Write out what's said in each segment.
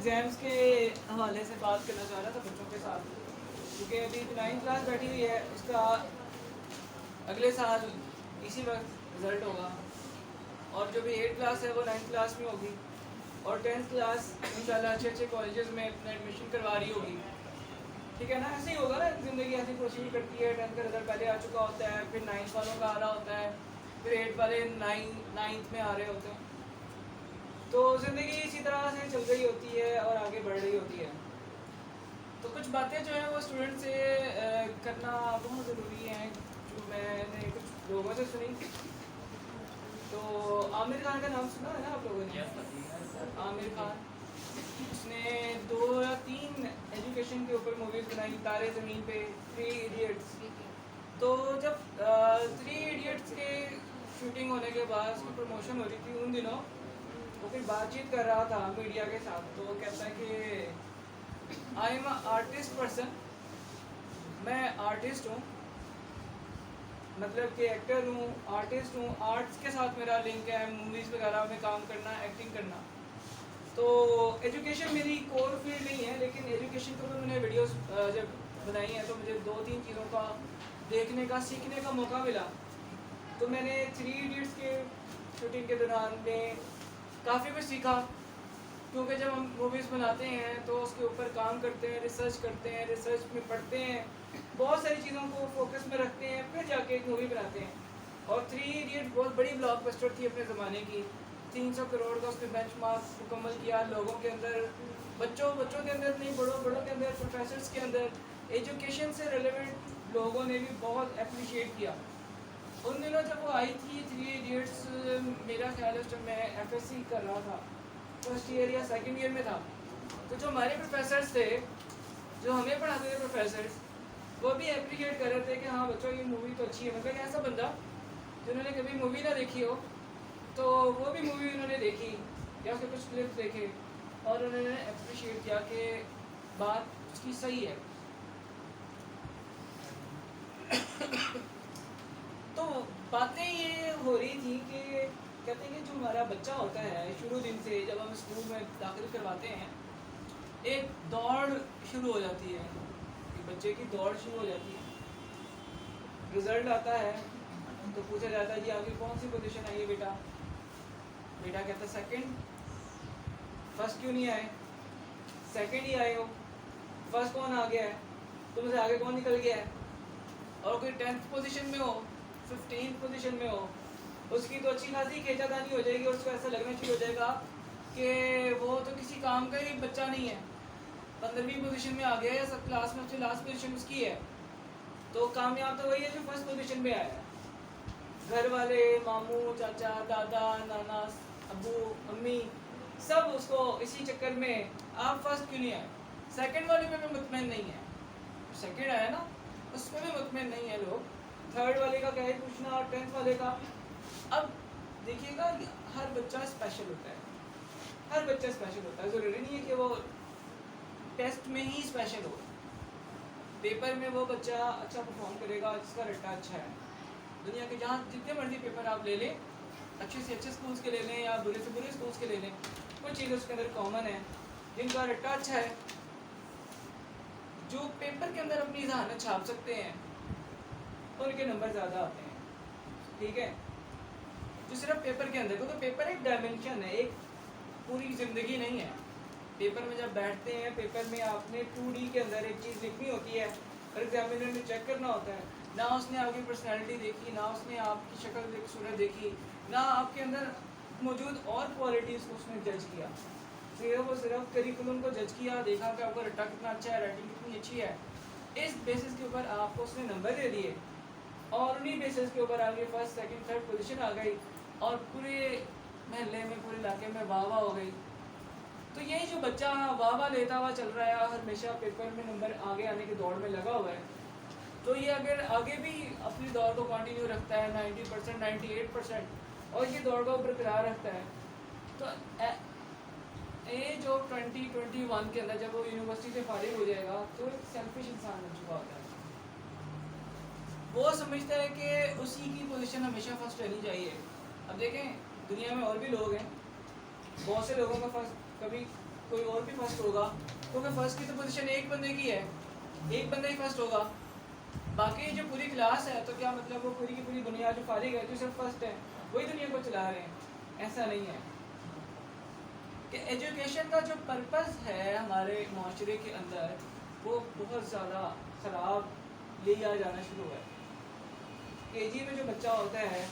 Exams के हवाले से बात करना चाह रहा था बच्चों के साथ, क्योंकि अभी 9th क्लास बैठी हुई है, उसका अगले साल इसी वक्त रिज़ल्ट होगा, और जो भी 8th क्लास है वो 9th क्लास में होगी, और 10th क्लास इंशाल्लाह अच्छे अच्छे कॉलेजेस में अपना एडमिशन करवा रही होगी। ठीक है ना, ऐसे ही होगा ना, ज़िंदगी ऐसी प्रोसीड करती है। 10th का रिज़ल्ट पहले आ चुका होता है, फिर 9th वालों का आ रहा होता है, फिर 8th वाले 9th में आ रहे होते हैं। तो ज़िंदगी इसी तरह से चल रही होती है और आगे बढ़ रही होती है। तो कुछ बातें जो है वो स्टूडेंट से करना बहुत ज़रूरी है, जो मैंने कुछ लोगों से सुनी। तो आमिर खान का नाम सुना है ना आप लोगों ने? आमिर खान, उसने 2 या 3 एजुकेशन के ऊपर मूवीज़ बनाई, तारे ज़मीन पे, 3 इडियट्स। तो जब 3 इडियट्स के शूटिंग होने के बाद उसकी प्रमोशन हो रही थी उन दिनों, वो फिर बातचीत कर रहा था मीडिया के साथ। तो वो कहता है कि आई एम आर्टिस्ट पर्सन, मैं आर्टिस्ट हूँ, मतलब कि एक्टर हूँ, आर्टिस्ट हूँ, आर्ट्स के साथ मेरा लिंक है, मूवीज़ वगैरह में काम करना, एक्टिंग करना। तो एजुकेशन मेरी कोर फील्ड नहीं है, लेकिन एजुकेशन के ऊपर मैंने वीडियोस जब बनाई हैं तो मुझे 2-3 चीज़ों का देखने का, सीखने का मौका मिला। तो मैंने 3 इडियट्स के शूटिंग के दौरान में काफ़ी कुछ सीखा, क्योंकि जब हम मूवीज़ बनाते हैं तो उसके ऊपर काम करते हैं, रिसर्च करते हैं, रिसर्च में पढ़ते हैं, बहुत सारी चीज़ों को फोकस में रखते हैं, फिर जाके एक मूवी बनाते हैं। और 3 इडियट्स बहुत बड़ी ब्लॉकबस्टर थी अपने ज़माने की। 300 करोड़ का उसने बेंचमार्क मुकम्मल किया लोगों के अंदर, बच्चों के अंदर नहीं, बड़ों के अंदर, प्रोफेसर्स के अंदर, एजुकेशन से रिलेवेंट लोगों ने भी बहुत अप्रिशिएट किया। उन दिनों जब वो आई थी 3 इडियट्स, मेरा ख्याल है उस टाइम मैं FSC कर रहा था, फर्स्ट ईयर या सेकंड ईयर में था। तो जो हमारे प्रोफेसर्स थे, जो हमें पढ़ाते थे प्रोफेसर्स, वो भी अप्रिशिएट कर रहे थे कि हाँ बच्चों ये मूवी तो अच्छी है। मतलब ऐसा बंदा जिन्होंने कभी मूवी ना देखी हो, तो वो भी मूवी उन्होंने देखी या उसके कुछ क्लिप्स देखे और उन्होंने अप्रिशिएट किया कि बात उसकी सही है। तो बातें ये हो रही थी कि कहते हैं कि जो हमारा बच्चा होता है शुरू दिन से, जब हम स्कूल में दाखिल करवाते हैं, एक दौड़ शुरू हो जाती है, कि बच्चे की दौड़ शुरू हो जाती है। रिज़ल्ट आता है तो पूछा जाता है जी आपकी कौन सी पोजीशन आई है बेटा? बेटा कहता है सेकंड। फर्स्ट क्यों नहीं आए? सेकंड ही आए हो। फर्स्ट कौन आ गया है? तुमसे आगे कौन निकल गया है? और कोई 10th पोजीशन में हो, 15th पोजीशन में हो, उसकी तो अच्छी खासी खींचातानी हो जाएगी और उसको ऐसा लगना शुरू हो जाएगा कि वो तो किसी काम का ही बच्चा नहीं है। 15वीं पोजीशन में आ गया है, सब क्लास में उससे लास्ट पोजीशन उसकी है। तो कामयाब तो वही है जो फर्स्ट पोजीशन पे आया है। घर वाले, मामू, चाचा, दादा, नाना, अब्बू, अम्मी, सब उसको इसी चक्कर में आप फर्स्ट क्यों नहीं आए? सेकंड वाले पे भी मुतमईन नहीं है, सेकंड आया ना उसमें भी मुतमईन नहीं है लोग। थर्ड वाले का क्या है पूछना, और 10th वाले का। अब देखिएगा हर बच्चा स्पेशल होता है, हर बच्चा स्पेशल होता है। ज़रूरी नहीं है कि वो टेस्ट में ही स्पेशल हो, पेपर में वो बच्चा अच्छा परफॉर्म करेगा जिसका रट्टा अच्छा है। दुनिया के जहाँ जितने मर्जी पेपर आप ले लें, अच्छे से अच्छे स्कूल्स के ले लें या बुरे से बुरे स्कूल्स के ले लें, कुछ चीज़ें उसके अंदर कॉमन है। जिनका रट्टा अच्छा है, जो पेपर के अंदर अपनी जहानत छाप सकते हैं, उनके नंबर ज़्यादा आते हैं। ठीक है, जो सिर्फ पेपर के अंदर, क्योंकि पेपर एक डायमेंशन है, एक पूरी ज़िंदगी नहीं है। पेपर में जब बैठते हैं, पेपर में आपने 2D के अंदर एक चीज़ लिखनी होती है और एग्जामिनर ने चेक करना होता है। ना उसने आपकी पर्सनैलिटी देखी, ना उसने आपकी शक्ल सूरत देखी, ना आपके अंदर मौजूद और क्वालिटीज़ को उसने जज किया। सिर्फ करिकुलम को जज किया, देखा कि आपका रट्टा कितना अच्छा है, राइटिंग कितनी अच्छी है। इस बेसिस के ऊपर आपको उसने नंबर दे दिए और उन्हीं बेसिस के ऊपर आपकी फर्स्ट, सेकंड, थर्ड पोजीशन आ गई और पूरे महल्ले में, पूरे इलाके में वाह वाह हो गई। तो यही जो बच्चा वाह वाह लेता हुआ चल रहा है, हमेशा पेपर में नंबर आगे आने की दौड़ में लगा हुआ है, तो ये अगर आगे भी अपनी दौड़ को कंटिन्यू रखता है 90%, 98%, और ये दौड़ को बरकरार रखता है, तो एज ऑफ 2021 के अंदर जब वो यूनिवर्सिटी से फारिग हो जाएगा तो एक सेल्फिश इंसान बन चुका होता है। वो समझता है कि उसी की पोजीशन हमेशा फर्स्ट रहनी चाहिए। अब देखें दुनिया में और भी लोग हैं, बहुत से लोगों का फर्स्ट कभी कोई और भी फर्स्ट होगा, क्योंकि फर्स्ट की तो पोजीशन एक बंदे की है, एक बंदा ही फर्स्ट होगा। बाकी जो पूरी क्लास है तो क्या मतलब वो पूरी की पूरी दुनिया जो फारिग है जो सिर्फ फर्स्ट है वही दुनिया को चला रहे हैं? ऐसा नहीं है। कि एजुकेशन का जो पर्पस है हमारे माशरे के अंदर वो बहुत ज़्यादा ख़राब लिया जाना शुरू हुआ है। केजी में जो बच्चा होता है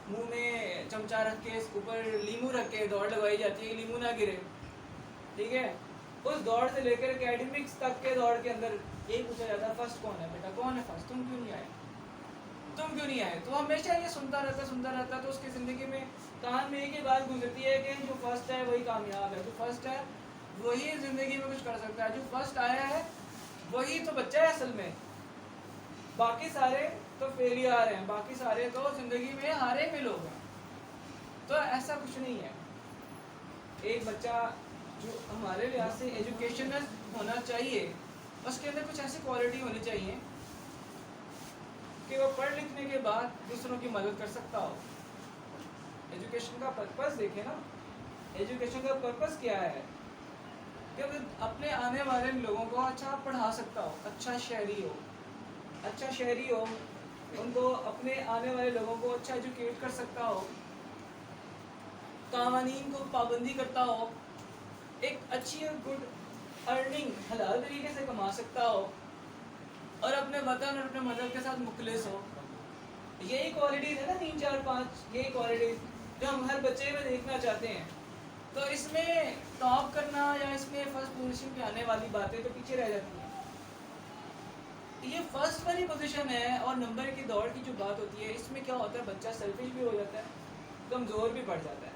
मुंह में चमचा रख के ऊपर लीमू रख के दौड़ लगवाई जाती है कि लीमू ना गिरे, ठीक है। उस दौड़ से लेकर एकेडमिक्स तक के दौड़ के अंदर यही पूछा जाता है फर्स्ट कौन है बेटा, कौन है फर्स्ट, तुम क्यों नहीं आए, तुम क्यों नहीं आए। तो हमेशा ये सुनता रहता तो उसकी ज़िंदगी में कान में एक ही बात गुजरती है कि जो फर्स्ट है वही कामयाब है, जो फर्स्ट है वही ज़िंदगी में कुछ कर सकता है, जो फर्स्ट आया है वही तो बच्चा है असल में, बाकी सारे तो फेलियर हैं, बाकी सारे तो ज़िंदगी में हारे हुए लोग हैं। तो ऐसा कुछ नहीं है। एक बच्चा जो हमारे लिहाज से एजुकेशनल होना चाहिए उसके अंदर कुछ ऐसी क्वालिटी होनी चाहिए कि वो पढ़ लिखने के बाद दूसरों की मदद कर सकता हो। एजुकेशन का पर्पस देखें ना, एजुकेशन का पर्पस क्या है कि वो अपने आने वाले लोगों को अच्छा पढ़ा सकता हो, अच्छा शहरी हो, उनको अपने आने वाले लोगों को अच्छा एजुकेट कर सकता हो, कानून को पाबंदी करता हो, एक अच्छी और गुड अर्निंग हलाल तरीके से कमा सकता हो और अपने वतन और अपने मजहब के साथ मुखलिस हो। यही क्वालिटीज़ है ना 3 4 5, यही क्वालिटीज़ जो हम हर बच्चे में देखना चाहते हैं। तो इसमें टॉप करना या इसमें फर्स्ट पोजीशन पे आने वाली बातें तो पीछे रह जाती हैं। ये फर्स्ट वाली पोजीशन है और नंबर की दौड़ की जो बात होती है इसमें क्या होता है, बच्चा सेल्फिश भी हो जाता है, कमज़ोर भी पड़ जाता है।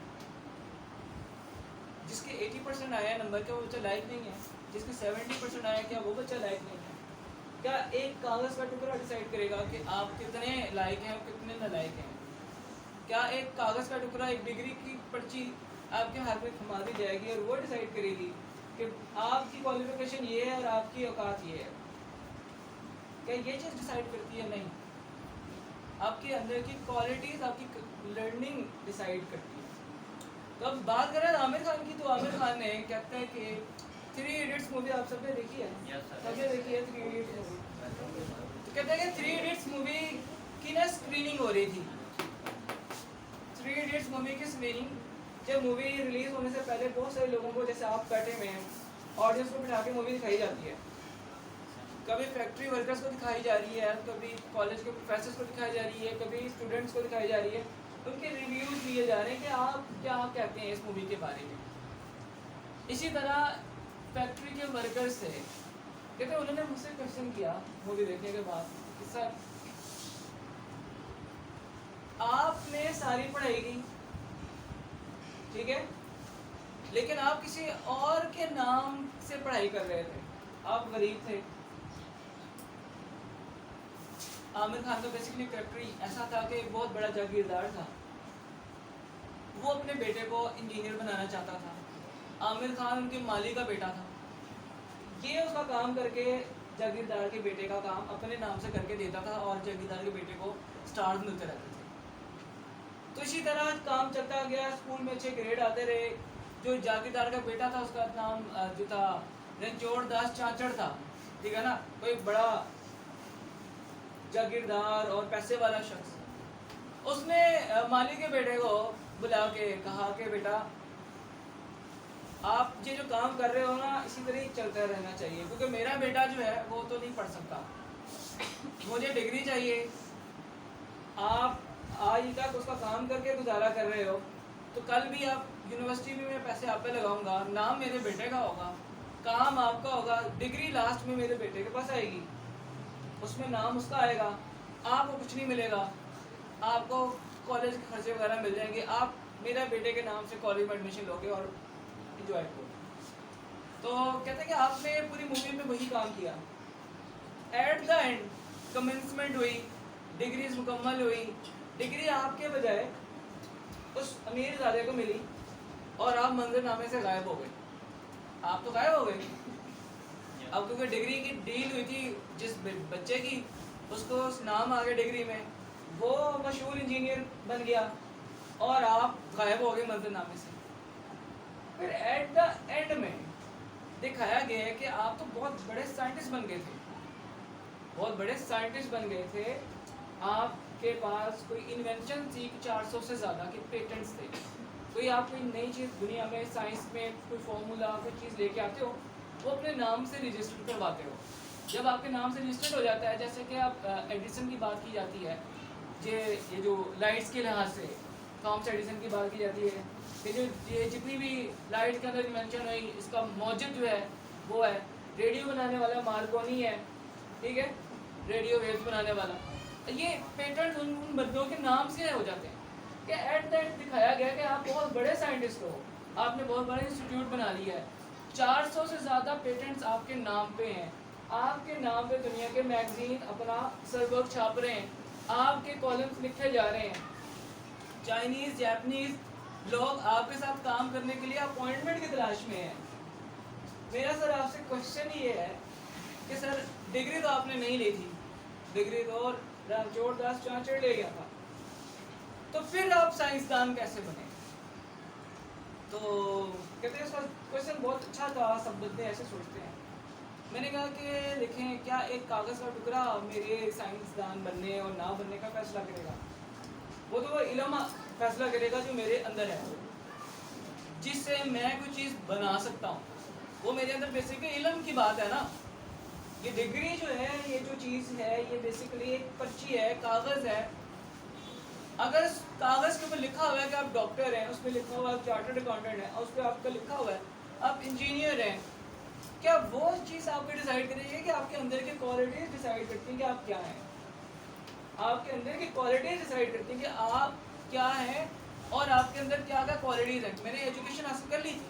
जिसके 80% आया नंबर का वो बच्चा लायक नहीं है, जिसके 70% आया क्या वो बच्चा लायक नहीं है। क्या एक कागज़ का टुकड़ा डिसाइड करेगा कि आप कितने लायक हैं और कितने नालायक हैं? क्या एक कागज़ का टुकड़ा, एक डिग्री की पर्ची आपके हाथ में थमा दी जाएगी और वो डिसाइड करेगी कि आपकी क्वालिफिकेशन ये है और आपकी औकात ये है? क्या ये चीज़ डिसाइड करती है? नहीं, आपके अंदर की क्वालिटीज़, आपकी लर्निंग डिसाइड करती है। तो अब बात करें आमिर खान की, तो आमिर खान ने कहते हैं कि 3 इडियट्स मूवी आप सबने देखी है? सबने देखी है 3 इडियट्स मूवी? तो कहते हैं कि 3 इडियट्स मूवी की ना स्क्रीनिंग हो रही थी। 3 इडियट्स मूवी की स्क्रीनिंग जब मूवी रिलीज होने से पहले बहुत सारे लोगों को, जैसे आप बैठे हुए हैं, ऑडियंस को बिठा के मूवी दिखाई जाती है। कभी फैक्ट्री वर्कर्स को दिखाई जा रही है, कभी कॉलेज के प्रोफेसर्स को दिखाई जा रही है, कभी स्टूडेंट्स को दिखाई जा रही है। उनके रिव्यूज़ लिए जा रहे हैं कि आप क्या कहते हैं इस मूवी के बारे में। इसी तरह फैक्ट्री के वर्कर्स से कहते हैं, उन्होंने मुझसे क्वेश्चन किया मूवी देखने के बाद कि सर आपने सारी पढ़ाई की, ठीक है, लेकिन आप किसी और के नाम से पढ़ाई कर रहे थे, आप गरीब थे। आमिर खान का बेसिकली कैरेक्टर ऐसा था कि एक बहुत बड़ा जागीरदार था, वो अपने बेटे को इंजीनियर बनाना चाहता था। आमिर खान उनके माली का बेटा था, ये उसका काम करके जागीरदार के बेटे का काम अपने नाम से करके देता था और जागीरदार के बेटे को स्टार्स मिलते रहते थे। तो इसी तरह काम चलता गया, स्कूल में अच्छे ग्रेड आते रहे। जो जागीरदार का बेटा था उसका नाम जो था रणछोड़ दास चाचड़ था, ठीक है ना, कोई बड़ा जागीरदार और पैसे वाला शख्स। उसने माली के बेटे को बुला के कहा कि बेटा आप ये जो काम कर रहे हो ना इसी तरह ही चलता रहना चाहिए, क्योंकि मेरा बेटा जो है वो तो नहीं पढ़ सकता, मुझे डिग्री चाहिए। आप आज तक उसका काम करके गुजारा कर रहे हो, तो कल भी आप यूनिवर्सिटी में मैं पैसे आप पे लगाऊंगा, नाम मेरे बेटे का होगा, काम आपका होगा, डिग्री लास्ट में मेरे बेटे के पास आएगी, उसमें नाम उसका आएगा, आपको कुछ नहीं मिलेगा, आपको कॉलेज के खर्चे वगैरह मिल जाएंगे, आप मेरे बेटे के नाम से कॉलेज में एडमिशन लोगे और इंजॉय करो। तो कहते हैं कि आपने पूरी मूवी में वही काम किया। एट द एंड कमेंसमेंट हुई, डिग्रीज मुकम्मल हुई, डिग्री आपके बजाय उस अमीर ज़ादे को मिली और आप मंजरनामे से गायब हो गए। आप तो गायब हो गए। अब क्योंकि डिग्री की डील हुई थी जिस बच्चे की, उसको नाम आ गया डिग्री में, वो मशहूर इंजीनियर बन गया और आप गायब हो गए मंजरनामे से। फिर एट द एंड में दिखाया गया है कि आप तो बहुत बड़े साइंटिस्ट बन गए थे, बहुत बड़े साइंटिस्ट बन गए थे, आपके पास कोई इन्वेंशन थी, 400 से ज़्यादा के पेटेंट्स थे, कोई आप कोई नई चीज़ दुनिया में साइंस में कोई फॉर्मूला कोई चीज़ लेके आते हो, वो अपने नाम से रजिस्टर करवाते हो। जब आपके नाम से रजिस्टर्ड हो जाता है, जैसे कि आप एडिसन की बात की जाती है, ये जो लाइट्स के लिहाज से थॉमस एडिसन की बात की जाती है कि जो ये जितनी भी लाइट के अंदर इन्वेंशन हुई, इसका मौजूद जो है वो है रेडियो बनाने वाला मार्कोनी है, ठीक है, रेडियो वेव्स बनाने वाला। ये पेटेंट उन बंदों के नाम से हो जाते हैं कि एट द एंड दिखाया गया कि आप बहुत बड़े साइंटिस्ट हो, आपने बहुत बड़ा इंस्टीट्यूट बना लिया है, 400 से ज़्यादा पेटेंट्स आपके नाम पे हैं, आपके नाम पे दुनिया के मैगजीन अपना सरवर्क छाप रहे हैं, आपके कॉलम्स लिखे जा रहे हैं, चाइनीज़ जापानीज़ लोग आपके साथ काम करने के लिए अपॉइंटमेंट की तलाश में हैं। मेरा सर आपसे क्वेश्चन ये है कि सर डिग्री तो आपने नहीं ली थी, डिग्री तो और जोरदास चाँचड़ ले गया था, तो फिर आप साइंसदान कैसे बने? तो कहते हैं इसका क्वेश्चन बहुत अच्छा था, सब बंदे ऐसे सोचते हैं। मैंने कहा कि देखें, क्या एक कागज़ का टुकड़ा मेरे साइंसदान बनने और ना बनने का फैसला करेगा? वो तो वो इल्म फैसला करेगा जो मेरे अंदर है, जिससे मैं कोई चीज़ बना सकता हूँ, वो मेरे अंदर बेसिकली इल्म की बात है ना। ये डिग्री जो है, ये जो चीज़ है, ये बेसिकली एक पर्ची है, कागज़ है। अगर कागज़ के ऊपर लिखा हुआ है कि आप डॉक्टर हैं, उस पर लिखा हुआ है चार्टर्ड अकाउंटेंट है, और उस पर आपका लिखा हुआ है आप इंजीनियर हैं, क्या वो चीज़ आपको डिसाइड करेगी कि आपके अंदर की क्वालिटीज़ डिसाइड करती हैं कि आप क्या हैं? आपके अंदर की क्वालिटीज़ डिसाइड करती हैं कि आप क्या हैं और आपके अंदर क्या क्या क्वालिटीज़ हैं। मैंने एजुकेशन हासिल कर ली थी,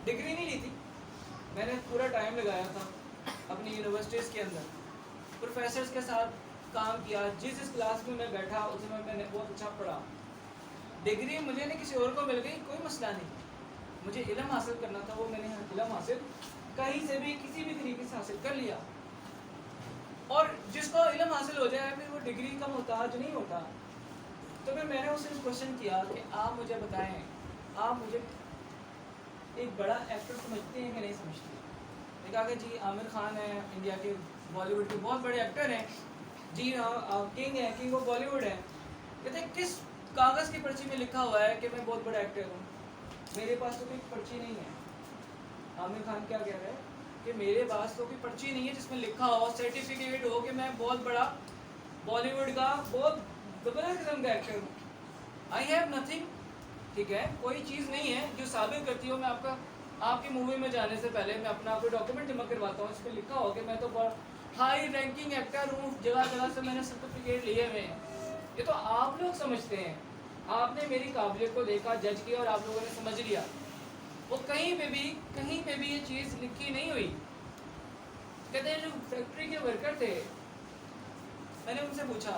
डिग्री नहीं ली थी, मैंने पूरा टाइम लगाया था अपनी यूनिवर्सिटीज़ के अंदर, प्रोफेसर्स के साथ काम किया, जिस क्लास में मैं बैठा उसमें मैंने बहुत अच्छा पढ़ा। डिग्री मुझे नहीं किसी और को मिल गई, कोई मसला नहीं, मुझे इल्म हासिल करना था, वो मैंने इल्म हासिल कहीं से भी किसी भी तरीके से हासिल कर लिया। और जिसको इल्म हासिल हो जाए फिर वो डिग्री का मोहताज नहीं होता। तो फिर मैंने उससे क्वेश्चन किया कि आप मुझे बताएं, आप मुझे एक बड़ा एक्टर समझते हैं कि नहीं समझते? मैंने कहा कि जी आमिर खान है, इंडिया के बॉलीवुड के बहुत बड़े एक्टर हैं, जी हाँ, किंग है, किंग ऑफ बॉलीवुड है। कहते किस कागज़ की पर्ची में लिखा हुआ है कि मैं बहुत बड़ा एक्टर हूँ? मेरे पास तो कोई पर्ची नहीं है। आमिर खान क्या कह रहा है कि मेरे पास तो कोई पर्ची नहीं है जिसमें लिखा हो, सर्टिफिकेट हो कि मैं बहुत बड़ा बॉलीवुड का बहुत ज़बरदस्त किस्म का एक्टर हूँ। आई हैव नथिंग, ठीक है, कोई चीज़ नहीं है जो साबित करती हो। मैं आपकी मूवी में जाने से पहले मैं अपना कोई डॉक्यूमेंट जमा करवाता हूँ, इस पर लिखा हो कि मैं तो बहुत हाई रैंकिंग एक्टर हूँ, जगह जगह से मैंने सर्टिफिकेट लिए हुए हैं। ये तो आप लोग समझते हैं, आपने मेरी काबिलियत को देखा, जज किया और आप लोगों ने समझ लिया। वो कहीं पे भी ये चीज़ लिखी नहीं हुई। कहते हैं जो फैक्ट्री के वर्कर थे, मैंने उनसे पूछा,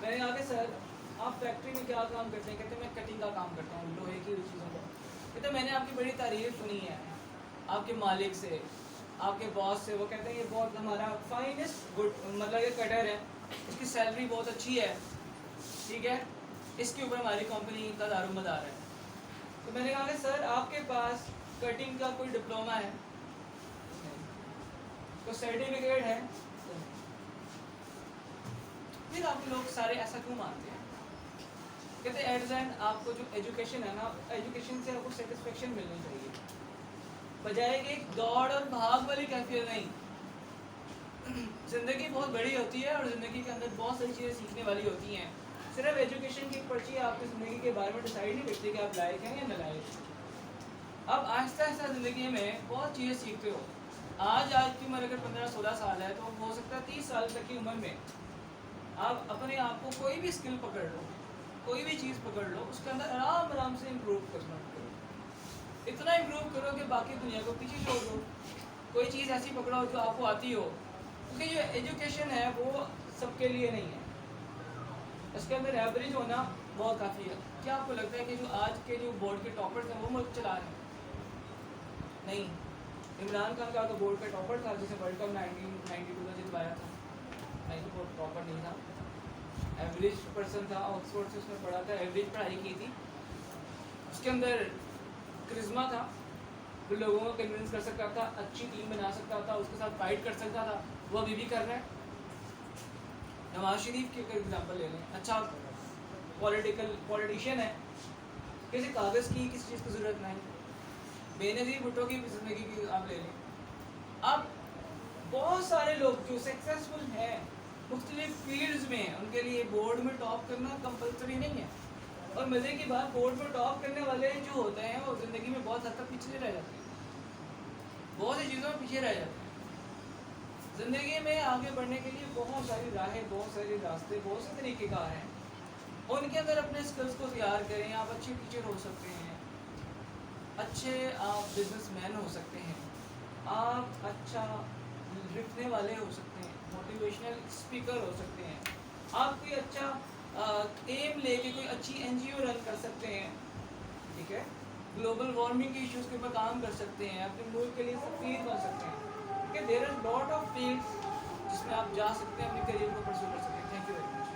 मैंने कहा कि सर आप फैक्ट्री में क्या काम करते हैं? कहते मैं कटिंग का काम करता हूँ, लोहे की चीज़ों का। कहते मैंने आपकी बड़ी तारीफ सुनी है आपके मालिक से, आपके बॉस से, वो कहते हैं ये बहुत हमारा फाइनेस्ट गुड मतलब ये कटर है, इसकी सैलरी बहुत अच्छी है, ठीक है, इसके ऊपर हमारी कंपनी का दारोमदार है। तो मैंने कहा कि सर आपके पास कटिंग का कोई डिप्लोमा है, कोई सर्टिफिकेट है? फिर आप लोग सारे ऐसा क्यों मानते हैं? कहते एट द एंड आपको जो एजुकेशन है ना, एजुकेशन से आपको सेटिस्फेक्शन मिलनी चाहिए, बजाय कि एक दौड़ और भाग वाली कैफियत नहीं। ज़िंदगी बहुत बड़ी होती है और ज़िंदगी के अंदर बहुत सारी चीज़ें सीखने वाली होती हैं। सिर्फ एजुकेशन की पर्ची आपकी ज़िंदगी के बारे में डिसाइड नहीं करती कि आप लायक हैं या नालायक। अब आहिस्ता आहिस्ता ज़िंदगी में बहुत चीज़ें सीखते हो। आज की उम्र अगर 15-16 साल है तो हो सकता है 30 साल तक की उम्र में आप अपने आप को कोई भी स्किल पकड़ लो, कोई भी चीज़ पकड़ लो, उसके अंदर आराम आराम से इम्प्रूव करना करो, इतना इम्प्रूव करो कि बाकी दुनिया को पीछे छोड़ दो। कोई चीज़ ऐसी पकड़ो जो आपको आती हो, क्योंकि जो एजुकेशन है वो सबके लिए नहीं है, इसके अंदर एवरेज होना बहुत काफ़ी है। क्या आपको लगता है कि जो आज के जो बोर्ड के टॉपर्स हैं वो मुल्क चला रहे हैं? नहीं, इमरान खान का तो बोर्ड का टॉपर था जिसे वर्ल्ड कप 1992 में जितवाया था, नहीं तो वो टॉपर नहीं था, एवरेज पर्सन था, ऑक्सफोर्ड से उसने पढ़ा था, एवरेज पढ़ाई की थी, उसके अंदर करिश्मा था, वो लोगों को कन्विंस कर सकता था, अच्छी टीम बना सकता था, उसके साथ फाइट कर सकता था, वो अभी भी कर रहा है। नवाज शरीफ की अगर एग्जाम्पल ले लें, अच्छा पॉलिटिशियन है, किसी कागज़ की किसी चीज़ की ज़रूरत नहीं। बेनज़ीर भुट्टो की ज़िंदगी की आप ले लें, अब बहुत सारे लोग जो सक्सेसफुल हैं मुख्तलिफ फील्ड्स में, उनके लिए बोर्ड में टॉप करना कंपलसरी नहीं है। और मज़े की बात, बोर्ड में टॉप करने वाले जो होते हैं वो ज़िंदगी में बहुत हद तक पीछे रह जाते हैं, बहुत सी चीज़ों में पीछे रह जाते हैं। ज़िंदगी में आगे बढ़ने के लिए बहुत सारी राहें, बहुत सारे रास्ते, बहुत से तरीक़ेकार हैं। उनके अंदर अपने स्किल्स को तैयार करें। आप अच्छे टीचर हो सकते हैं, अच्छे आप बिजनेसमैन हो सकते हैं, आप अच्छा लिखने वाले हो सकते हैं, मोटिवेशनल स्पीकर हो सकते हैं, आप कोई अच्छा एम लेके कोई अच्छी एनजीओ रन कर सकते हैं, ठीक है, ग्लोबल वार्मिंग के इश्यूज़ के ऊपर काम कर सकते हैं, अपने मुल्क के लिए सफीर बन सकते हैं। ठीक है, there are lot of fields जिसमें आप जा सकते हैं, अपने करियर को परस्यू कर सकते हैं। Thank you very much.